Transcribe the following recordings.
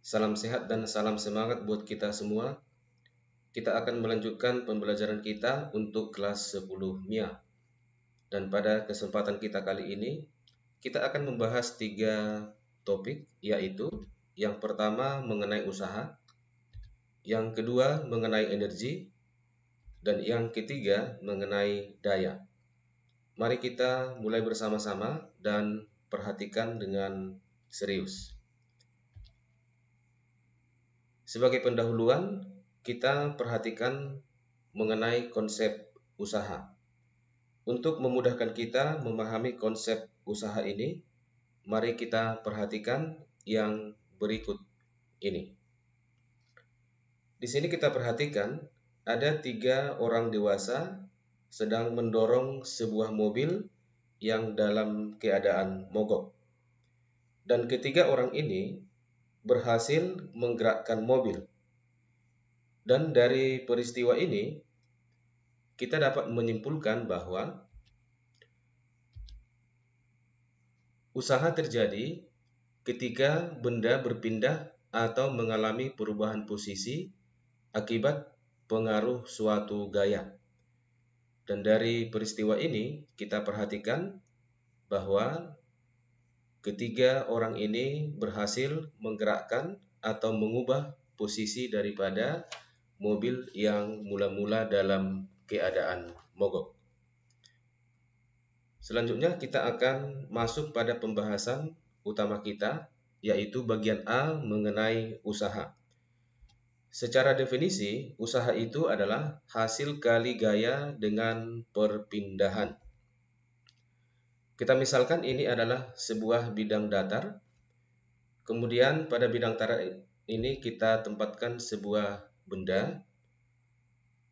Salam sehat dan salam semangat buat kita semua. Kita akan melanjutkan pembelajaran kita untuk kelas 10 MIA. Dan pada kesempatan kita kali ini, kita akan membahas 3 topik, yaitu yang pertama mengenai usaha, yang kedua mengenai energi, dan yang ketiga mengenai daya. Mari kita mulai bersama-sama dan perhatikan dengan serius. Sebagai pendahuluan, kita perhatikan mengenai konsep usaha. Untuk memudahkan kita memahami konsep usaha ini, mari kita perhatikan yang berikut ini. Di sini kita perhatikan ada 3 orang dewasa sedang mendorong sebuah mobil yang dalam keadaan mogok. Dan ketiga orang ini berhasil menggerakkan mobil. Dan dari peristiwa ini, kita dapat menyimpulkan bahwa usaha terjadi ketika benda berpindah atau mengalami perubahan posisi akibat pengaruh suatu gaya. Dan dari peristiwa ini, kita perhatikan bahwa ketiga orang ini berhasil menggerakkan atau mengubah posisi daripada mobil yang mula-mula dalam keadaan mogok. Selanjutnya kita akan masuk pada pembahasan utama kita, yaitu bagian A mengenai usaha. Secara definisi, usaha itu adalah hasil kali gaya dengan perpindahan. Kita misalkan ini adalah sebuah bidang datar. Kemudian pada bidang datar ini kita tempatkan sebuah benda.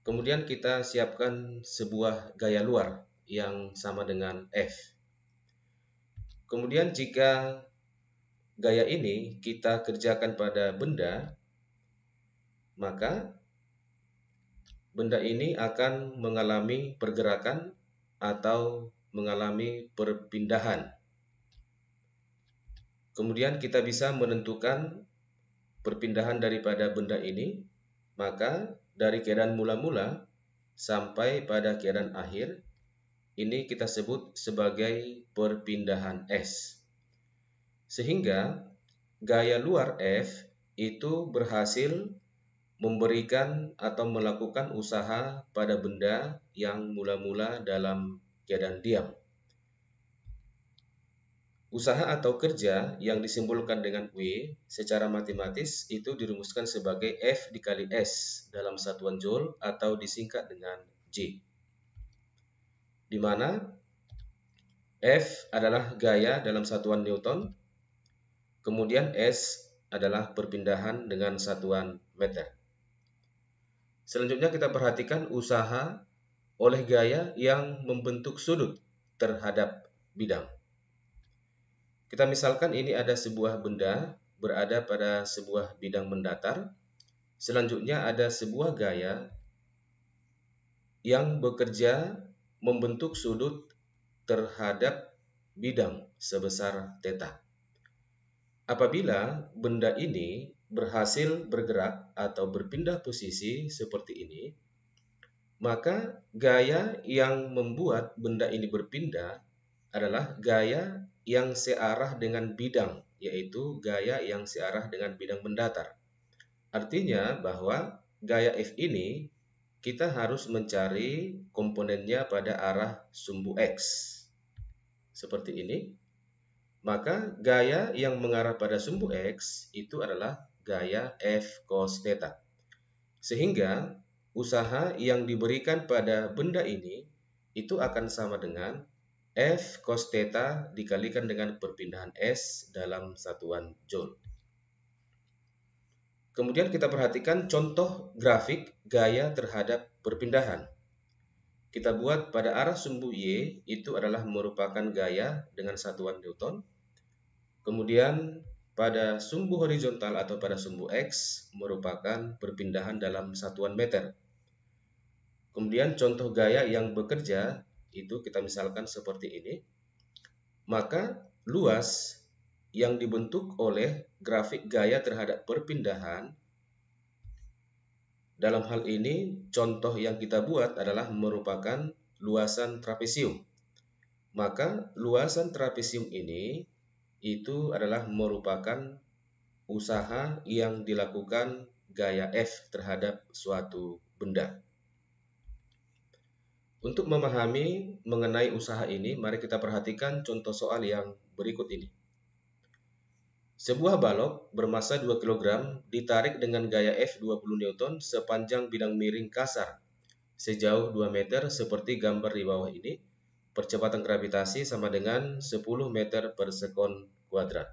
Kemudian kita siapkan sebuah gaya luar yang sama dengan F. Kemudian jika gaya ini kita kerjakan pada benda, maka benda ini akan mengalami pergerakan atau mengalami perpindahan. Kemudian kita bisa menentukan perpindahan daripada benda ini, maka dari keadaan mula-mula sampai pada keadaan akhir, ini kita sebut sebagai perpindahan S. Sehingga gaya luar F itu berhasil memberikan atau melakukan usaha pada benda yang mula-mula dalam keadaan diam. Usaha atau kerja yang disimbolkan dengan W secara matematis itu dirumuskan sebagai F dikali S dalam satuan Joule atau disingkat dengan J. Di mana F adalah gaya dalam satuan Newton, kemudian S adalah perpindahan dengan satuan meter. Selanjutnya kita perhatikan usaha oleh gaya yang membentuk sudut terhadap bidang. Kita misalkan ini ada sebuah benda berada pada sebuah bidang mendatar. Selanjutnya ada sebuah gaya yang bekerja membentuk sudut terhadap bidang sebesar θ. Apabila benda ini berhasil bergerak atau berpindah posisi seperti ini, maka gaya yang membuat benda ini berpindah adalah gaya yang searah dengan bidang, yaitu gaya yang searah dengan bidang mendatar. Artinya bahwa gaya F ini kita harus mencari komponennya pada arah sumbu X. Seperti ini. Maka gaya yang mengarah pada sumbu X itu adalah gaya F cos θ. Sehingga usaha yang diberikan pada benda ini itu akan sama dengan F cos θ dikalikan dengan perpindahan S dalam satuan Joule. Kemudian kita perhatikan contoh grafik gaya terhadap perpindahan. Kita buat pada arah sumbu Y itu adalah merupakan gaya dengan satuan Newton. Kemudian pada sumbu horizontal atau pada sumbu X merupakan perpindahan dalam satuan meter. Kemudian contoh gaya yang bekerja itu kita misalkan seperti ini. Maka luas yang dibentuk oleh grafik gaya terhadap perpindahan, dalam hal ini contoh yang kita buat adalah merupakan luasan trapesium. Maka luasan trapesium ini itu adalah merupakan usaha yang dilakukan gaya F terhadap suatu benda. Untuk memahami mengenai usaha ini, mari kita perhatikan contoh soal yang berikut ini. Sebuah balok bermasa 2 kg ditarik dengan gaya F 20 Newton sepanjang bidang miring kasar sejauh 2 meter seperti gambar di bawah ini. Percepatan gravitasi sama dengan 10 meter per sekon kuadrat.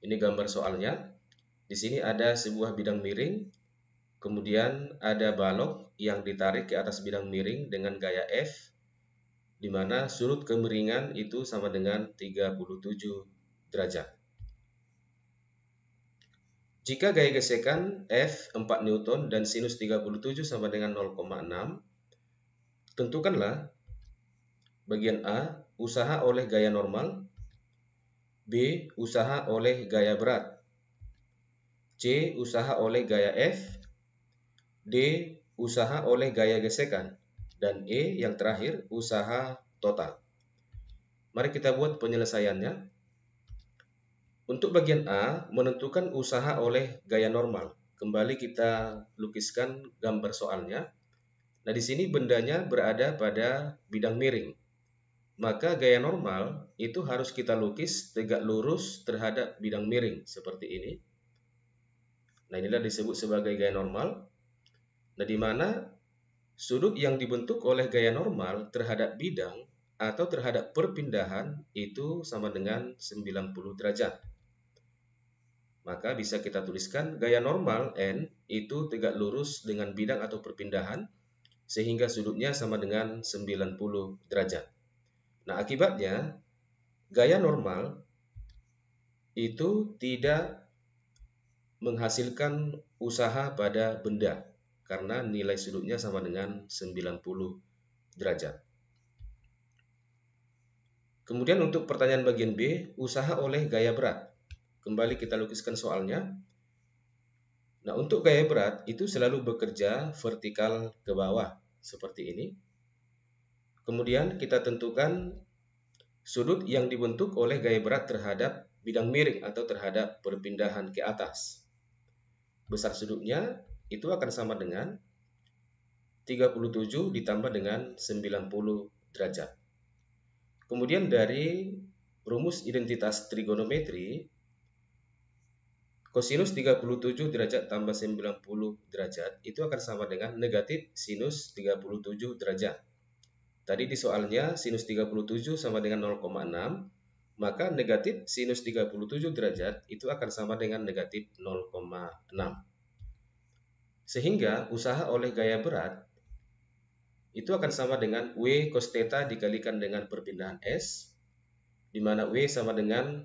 Ini gambar soalnya. Di sini ada sebuah bidang miring, kemudian ada balok yang ditarik ke atas bidang miring dengan gaya F, di mana sudut kemiringan itu sama dengan 37 derajat. Jika gaya gesekan F 4 Newton dan sinus 37 sama dengan 0,6, tentukanlah bagian A, usaha oleh gaya normal, B, usaha oleh gaya berat, C, usaha oleh gaya F, D, usaha oleh gaya gesekan, dan E yang terakhir, usaha total. Mari kita buat penyelesaiannya. Untuk bagian A, menentukan usaha oleh gaya normal. Kembali kita lukiskan gambar soalnya. Nah, di sini bendanya berada pada bidang miring. Maka gaya normal itu harus kita lukis tegak lurus terhadap bidang miring seperti ini. Nah, inilah disebut sebagai gaya normal. Nah, di mana sudut yang dibentuk oleh gaya normal terhadap bidang atau terhadap perpindahan itu sama dengan 90 derajat. Maka bisa kita tuliskan gaya normal N itu tegak lurus dengan bidang atau perpindahan sehingga sudutnya sama dengan 90 derajat. Nah, akibatnya gaya normal itu tidak menghasilkan usaha pada benda karena nilai sudutnya sama dengan 90 derajat. Kemudian untuk pertanyaan bagian B, usaha oleh gaya berat. Kembali kita lukiskan soalnya. Nah, untuk gaya berat itu selalu bekerja vertikal ke bawah seperti ini. Kemudian kita tentukan sudut yang dibentuk oleh gaya berat terhadap bidang miring atau terhadap perpindahan ke atas. Besar sudutnya itu akan sama dengan 37 ditambah dengan 90 derajat. Kemudian dari rumus identitas trigonometri, kosinus 37 derajat tambah 90 derajat itu akan sama dengan negatif sinus 37 derajat. Tadi di soalnya sinus 37 sama dengan 0,6, maka negatif sinus 37 derajat itu akan sama dengan negatif 0,6. Sehingga usaha oleh gaya berat itu akan sama dengan W cos theta dikalikan dengan perpindahan S, di mana W sama dengan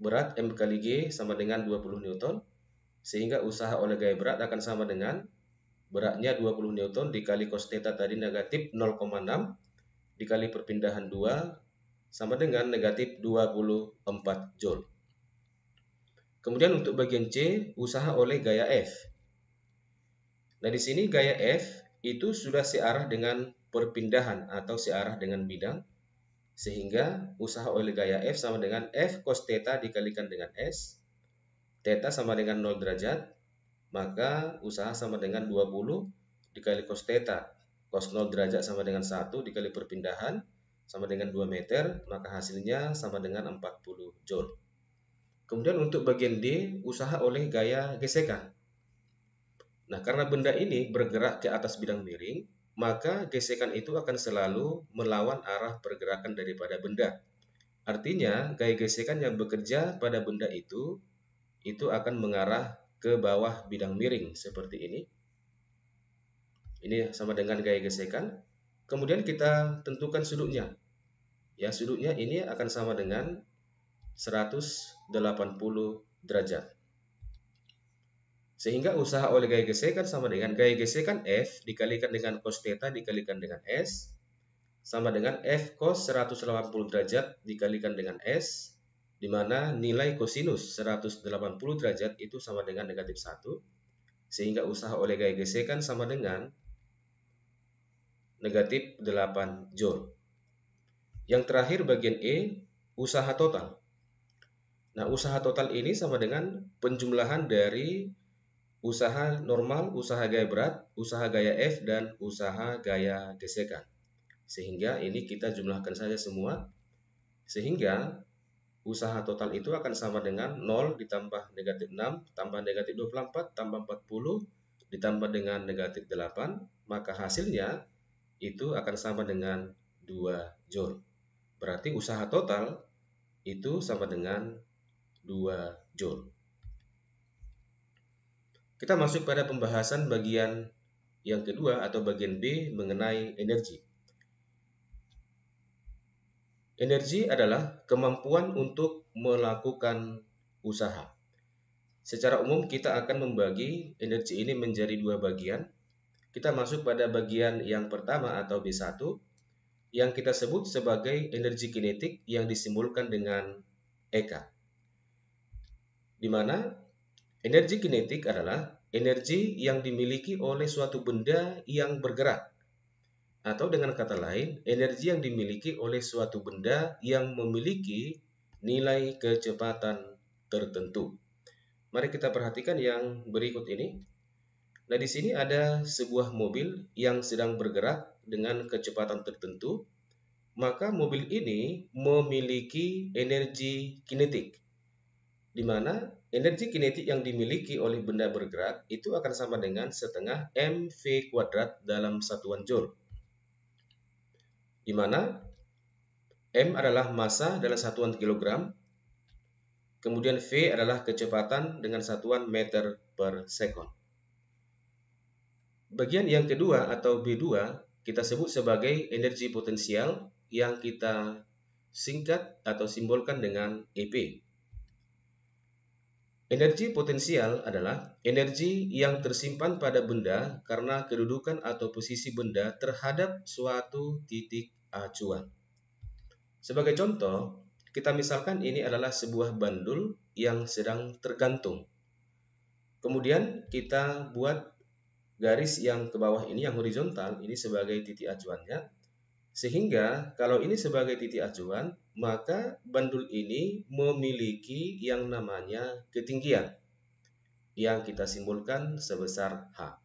berat M kali G sama dengan 20 Newton, sehingga usaha oleh gaya berat akan sama dengan beratnya 20 Newton dikali cos theta tadi negatif 0,6 dikali perpindahan 2 sama dengan negatif 24 Joule. Kemudian untuk bagian C, usaha oleh gaya F. Nah, di sini gaya F itu sudah searah dengan perpindahan atau searah dengan bidang, sehingga usaha oleh gaya F sama dengan F cos theta dikalikan dengan S, theta sama dengan 0 derajat, maka usaha sama dengan 20 dikali cos theta, cos 0 derajat sama dengan 1 dikali perpindahan, sama dengan 2 meter, maka hasilnya sama dengan 40 Joule. Kemudian untuk bagian D, usaha oleh gaya gesekan. Nah, karena benda ini bergerak ke atas bidang miring, maka gesekan itu akan selalu melawan arah pergerakan daripada benda. Artinya, gaya gesekan yang bekerja pada benda itu akan mengarah ke bawah bidang miring seperti ini. Ini sama dengan gaya gesekan. Kemudian kita tentukan sudutnya. Ya, sudutnya ini akan sama dengan 180 derajat. Sehingga usaha oleh gaya gesekan sama dengan gaya gesekan F dikalikan dengan cos theta dikalikan dengan S sama dengan F cos 180 derajat dikalikan dengan S di mana nilai kosinus 180 derajat itu sama dengan negatif 1, sehingga usaha oleh gaya gesekan sama dengan negatif 8 Joule. Yang terakhir bagian E, usaha total. Nah, usaha total ini sama dengan penjumlahan dari usaha normal, usaha gaya berat, usaha gaya F, dan usaha gaya gesekan. Sehingga ini kita jumlahkan saja semua, sehingga usaha total itu akan sama dengan 0 ditambah negatif 6, tambah negatif 24, tambah 40, ditambah dengan negatif 8, maka hasilnya itu akan sama dengan 2 Joule. Berarti usaha total itu sama dengan 2 Joule. Kita masuk pada pembahasan bagian yang kedua atau bagian B mengenai energi. Energi adalah kemampuan untuk melakukan usaha. Secara umum kita akan membagi energi ini menjadi dua bagian. Kita masuk pada bagian yang pertama atau B1 yang kita sebut sebagai energi kinetik yang disimbolkan dengan EK. Di mana energi kinetik adalah energi yang dimiliki oleh suatu benda yang bergerak. Atau dengan kata lain, energi yang dimiliki oleh suatu benda yang memiliki nilai kecepatan tertentu. Mari kita perhatikan yang berikut ini. Nah, di sini ada sebuah mobil yang sedang bergerak dengan kecepatan tertentu. Maka mobil ini memiliki energi kinetik, di mana energi kinetik yang dimiliki oleh benda bergerak itu akan sama dengan setengah mv kuadrat dalam satuan Joule, di mana m adalah massa dalam satuan kilogram, kemudian v adalah kecepatan dengan satuan meter per second. Bagian yang kedua atau B2 kita sebut sebagai energi potensial yang kita singkat atau simbolkan dengan EP. Energi potensial adalah energi yang tersimpan pada benda karena kedudukan atau posisi benda terhadap suatu titik acuan. Sebagai contoh, kita misalkan ini adalah sebuah bandul yang sedang tergantung. Kemudian kita buat garis yang ke bawah ini, yang horizontal, ini sebagai titik acuannya. Sehingga kalau ini sebagai titik acuan, maka bandul ini memiliki yang namanya ketinggian yang kita simbolkan sebesar H.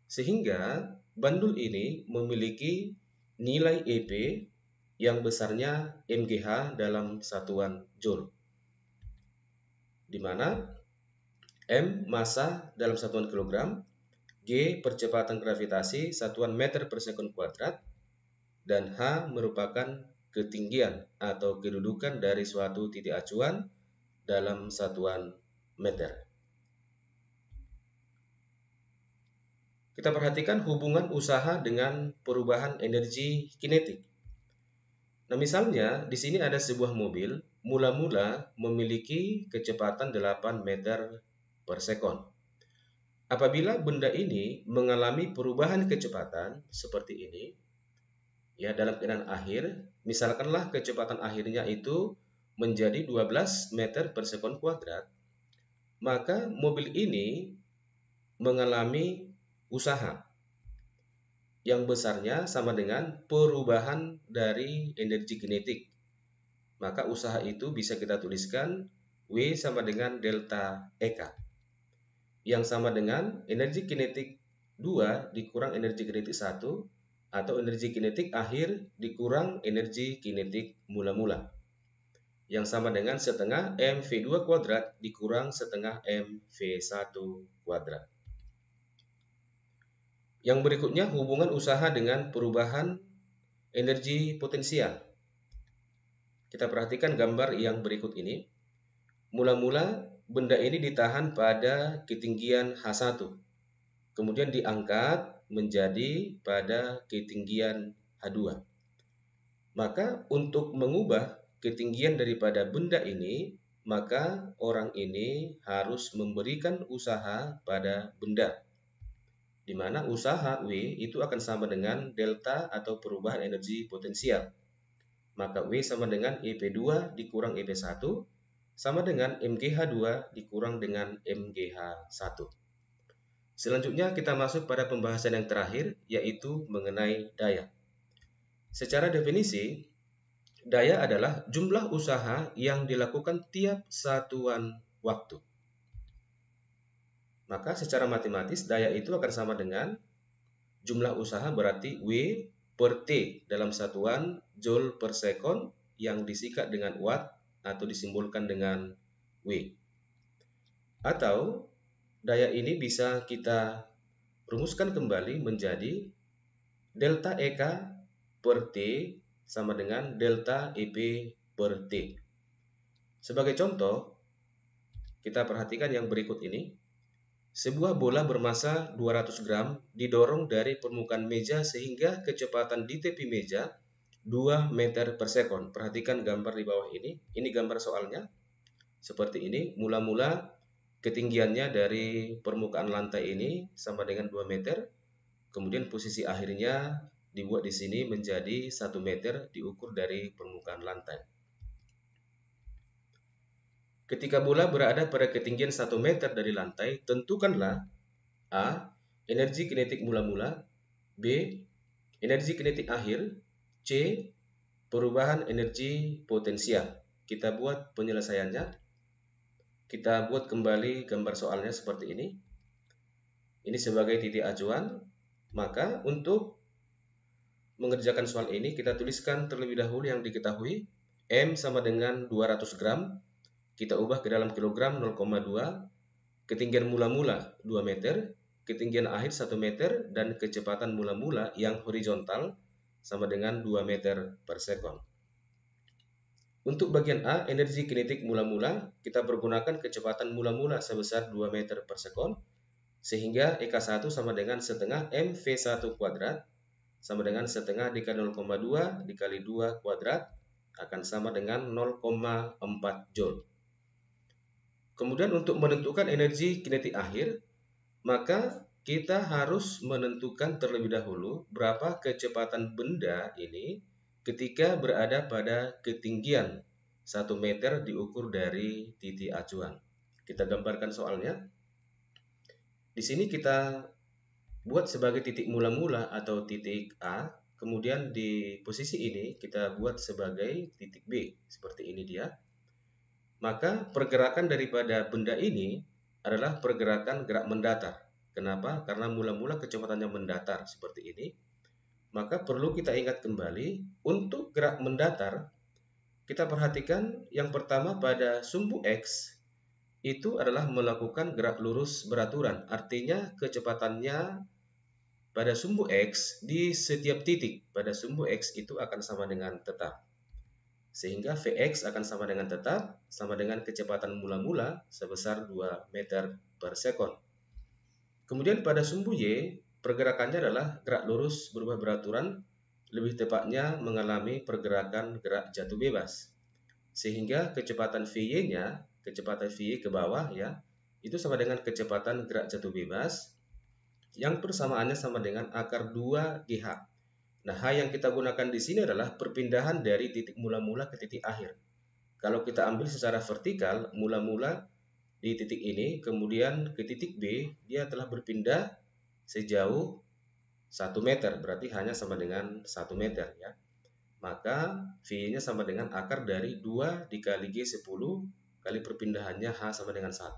Sehingga bandul ini memiliki nilai EP yang besarnya mgh dalam satuan Joule, di mana M massa dalam satuan kilogram, G percepatan gravitasi satuan meter per sekon kuadrat, dan H merupakan ketinggian atau kedudukan dari suatu titik acuan dalam satuan meter. Kita perhatikan hubungan usaha dengan perubahan energi kinetik. Nah, misalnya di sini ada sebuah mobil mula-mula memiliki kecepatan 8 meter per sekon. Apabila benda ini mengalami perubahan kecepatan seperti ini, ya, dalam keadaan akhir, misalkanlah kecepatan akhirnya itu menjadi 12 meter per sekon kuadrat, maka mobil ini mengalami usaha yang besarnya sama dengan perubahan dari energi kinetik. Maka usaha itu bisa kita tuliskan W sama dengan delta EK, yang sama dengan energi kinetik 2 dikurang energi kinetik 1, atau energi kinetik akhir dikurang energi kinetik mula-mula, yang sama dengan setengah mv2 kuadrat dikurang setengah mv1 kuadrat. Yang berikutnya hubungan usaha dengan perubahan energi potensial. Kita perhatikan gambar yang berikut ini. Mula-mula benda ini ditahan pada ketinggian H1, kemudian diangkat menjadi pada ketinggian H2. Maka untuk mengubah ketinggian daripada benda ini, maka orang ini harus memberikan usaha pada benda, di mana usaha W itu akan sama dengan delta atau perubahan energi potensial. Maka W sama dengan EP2 dikurang EP1, sama dengan MGH2 dikurang dengan MGH1. Selanjutnya kita masuk pada pembahasan yang terakhir, yaitu mengenai daya. Secara definisi, daya adalah jumlah usaha yang dilakukan tiap satuan waktu. Maka secara matematis daya itu akan sama dengan jumlah usaha berarti W per T dalam satuan Joule per second yang disingkat dengan watt atau disimbolkan dengan W. Atau daya ini bisa kita rumuskan kembali menjadi delta EK per T sama dengan delta EP per T. Sebagai contoh, kita perhatikan yang berikut ini. Sebuah bola bermasa 200 gram didorong dari permukaan meja sehingga kecepatan di tepi meja 2 meter per sekon. Perhatikan gambar di bawah ini. Ini gambar soalnya. Seperti ini. Mula-mula ketinggiannya dari permukaan lantai ini sama dengan 2 meter. Kemudian posisi akhirnya dibuat di sini menjadi 1 meter diukur dari permukaan lantai. Ketika bola berada pada ketinggian 1 meter dari lantai, tentukanlah A. Energi kinetik mula-mula, B. Energi kinetik akhir, C. Perubahan energi potensial. Kita buat penyelesaiannya. Kita buat kembali gambar soalnya seperti ini. Ini sebagai titik acuan. Maka untuk mengerjakan soal ini, kita tuliskan terlebih dahulu yang diketahui. M sama dengan 200 gram. Kita ubah ke dalam kilogram 0,2. Ketinggian mula-mula 2 meter. Ketinggian akhir 1 meter. Dan kecepatan mula-mula yang horizontal sama dengan 2 meter per sekon. Untuk bagian A, energi kinetik mula-mula, kita pergunakan kecepatan mula-mula sebesar 2 meter per sekon. Sehingga EK1 sama dengan setengah MV1 kuadrat sama dengan setengah dikali 0,2 dikali 2 kuadrat akan sama dengan 0,4 Joule. Kemudian untuk menentukan energi kinetik akhir, maka kita harus menentukan terlebih dahulu berapa kecepatan benda ini ketika berada pada ketinggian 1 meter diukur dari titik acuan. Kita gambarkan soalnya. Di sini kita buat sebagai titik mula-mula atau titik A, kemudian di posisi ini kita buat sebagai titik B, seperti ini dia. Maka pergerakan daripada benda ini adalah pergerakan gerak mendatar. Kenapa? Karena mula-mula kecepatannya mendatar seperti ini. Maka perlu kita ingat kembali, untuk gerak mendatar, kita perhatikan yang pertama pada sumbu X, itu adalah melakukan gerak lurus beraturan. Artinya kecepatannya pada sumbu X di setiap titik pada sumbu X itu akan sama dengan tetap. Sehingga Vx akan sama dengan tetap, sama dengan kecepatan mula-mula sebesar 2 meter per sekon. Kemudian pada sumbu Y, pergerakannya adalah gerak lurus berubah beraturan, lebih tepatnya mengalami pergerakan gerak jatuh bebas. Sehingga kecepatan Vy-nya, kecepatan Vy ke bawah ya, itu sama dengan kecepatan gerak jatuh bebas, yang persamaannya sama dengan akar 2 GH. Nah, H yang kita gunakan di sini adalah perpindahan dari titik mula-mula ke titik akhir. Kalau kita ambil secara vertikal, mula-mula di titik ini, kemudian ke titik B, dia telah berpindah sejauh 1 meter, berarti hanya sama dengan 1 meter ya. Maka V-nya sama dengan akar dari 2 dikali G10 kali perpindahannya H sama dengan 1,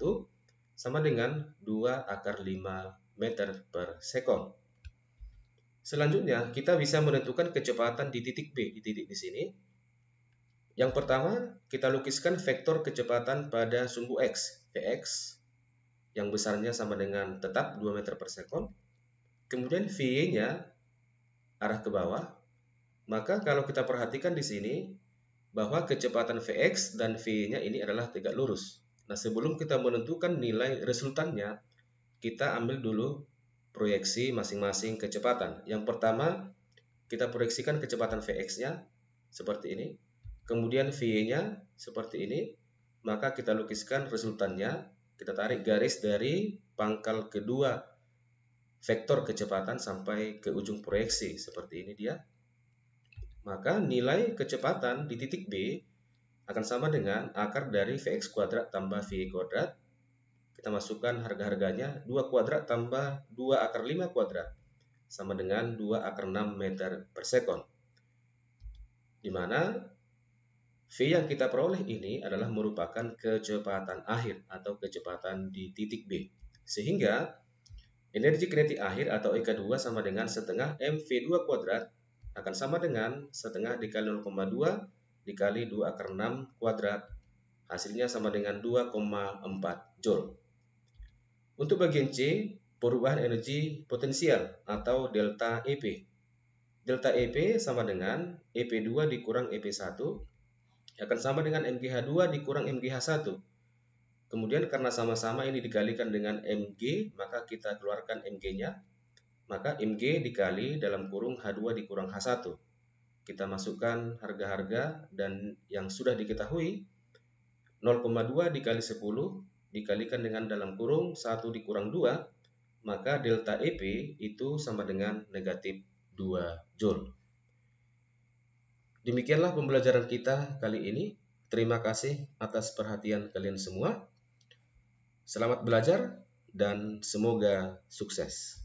sama dengan 2 akar 5 meter per sekon. Selanjutnya, kita bisa menentukan kecepatan di titik B, di titik di sini. Yang pertama, kita lukiskan vektor kecepatan pada sumbu X, Vx, yang besarnya sama dengan tetap 2 meter per sekon. Kemudian Vy-nya arah ke bawah. Maka kalau kita perhatikan di sini, bahwa kecepatan Vx dan Vy-nya ini adalah tegak lurus. Nah, sebelum kita menentukan nilai resultannya, kita ambil dulu proyeksi masing-masing kecepatan. Yang pertama, kita proyeksikan kecepatan Vx-nya seperti ini. Kemudian Vy-nya seperti ini. Maka kita lukiskan resultannya. Kita tarik garis dari pangkal kedua vektor kecepatan sampai ke ujung proyeksi. Seperti ini dia. Maka nilai kecepatan di titik B akan sama dengan akar dari Vx kuadrat tambah Vi kuadrat. Kita masukkan harga-harganya, 2 kuadrat tambah 2 akar 5 kuadrat sama dengan 2 akar 6 meter per sekon. Di mana V yang kita peroleh ini adalah merupakan kecepatan akhir atau kecepatan di titik B. Sehingga energi kinetik akhir atau EK2 sama dengan setengah MV2 kuadrat akan sama dengan setengah dikali 0,2 dikali 2 akar 6 kuadrat. Hasilnya sama dengan 2,4 Joule. Untuk bagian C, perubahan energi potensial atau delta EP. Delta EP sama dengan EP2 dikurang EP1 akan sama dengan MGH2 dikurang MGH1. Kemudian karena sama-sama ini dikalikan dengan Mg, maka kita keluarkan Mg-nya. Maka Mg dikali dalam kurung H2 dikurang H1. Kita masukkan harga-harga dan yang sudah diketahui 0,2 dikali 10 dikalikan dengan dalam kurung 1 dikurang 2, maka delta EP itu sama dengan negatif 2 Joule. Demikianlah pembelajaran kita kali ini. Terima kasih atas perhatian kalian semua. Selamat belajar dan semoga sukses.